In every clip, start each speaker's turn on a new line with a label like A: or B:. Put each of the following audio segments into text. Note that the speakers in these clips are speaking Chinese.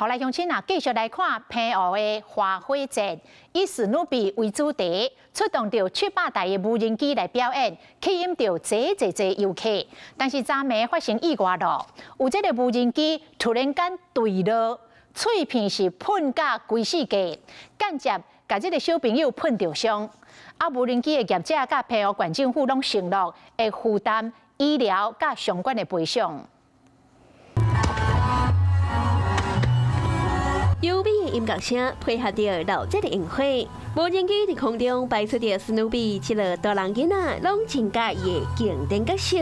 A: 后来乡亲啊，继续来看澎湖的花火节，以史努比为主题，出动着700台的无人机来表演，吸引着侪游客。但是昨暝发生意外咯，有这个无人机突然间坠落，碎片是喷甲规世界，间接甲这个小朋友喷着伤。啊，无人机的业者甲澎湖县政府拢承诺会负担医疗甲相关的赔偿。
B: 优美的音乐声配合着闹热的烟火，无人机在空中摆出着史努比一个大人囡仔拢真介意的经典角色。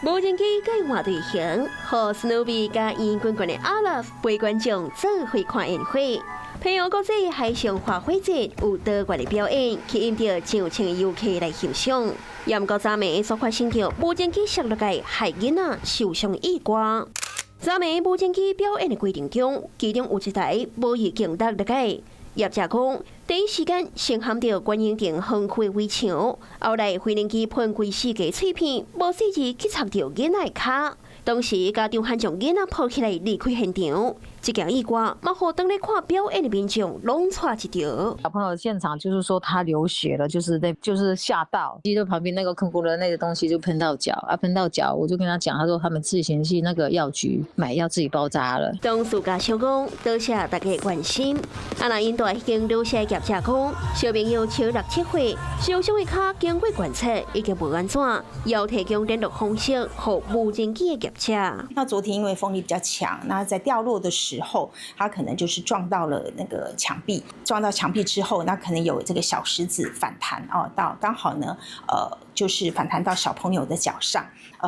B: 无人机改换队形，和史努比甲圆滚滚的阿拉陪观众做伙看烟火。澎湖国际海上花火节有多元的表演，吸引着上千的游客来欣赏。也毋过昨暝所发生着无人机摔落来害囡仔受伤意外。 昨暝无人机表演的过程中，其中有一台无预警落来。业者讲，第一时间先喊着观音亭横区的围墙，后来飞人机喷规世界碎片，无细致去插着囡仔的脚。当时家长喊将囡仔抱起来离开现场。这件意外，嘛互当咧看表演的民众拢错一条。
C: 小朋友现场就是说他流血了，就是吓到，就旁边那个坑沟的那个东西就喷到脚啊，喷到脚，我就跟他讲，他说他们自行去那个药局买药自己包扎了。
B: 董事甲小讲，多谢大家的关心。那因大已经留下业者讲，小朋友超6、7岁，受伤的脚经过观测已经无安怎，要提供联络方式给无人机的业者。
D: 那昨天因为风力比较强，那在掉落的时候，它可能就是撞到了那个墙壁，撞到墙壁之后，那可能有这个小石子反弹哦，到刚好呢，就是反弹到小朋友的脚上，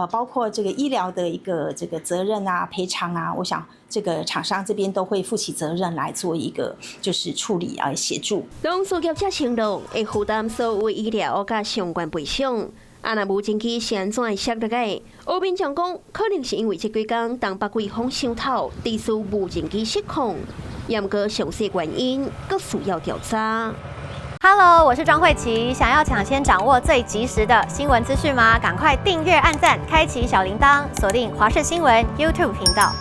D: 包括这个医疗的一个这个责任啊、赔偿啊，我想这个厂商这边都会负起责任来做一个就是处理啊协助。
B: 董事业者承诺会负担所有医疗甲相关赔偿。 啊，那无人机是安怎摔落来？有民众讲，可能是因为这几天东北季风伤透，导致无人机失控。也毋过详细原因，阁需要调查。
E: Hello， 我是庄慧琪。想要抢先掌握最及时的新闻资讯吗？赶快订阅、按赞、开启小铃铛，锁定华视新闻 YouTube 频道。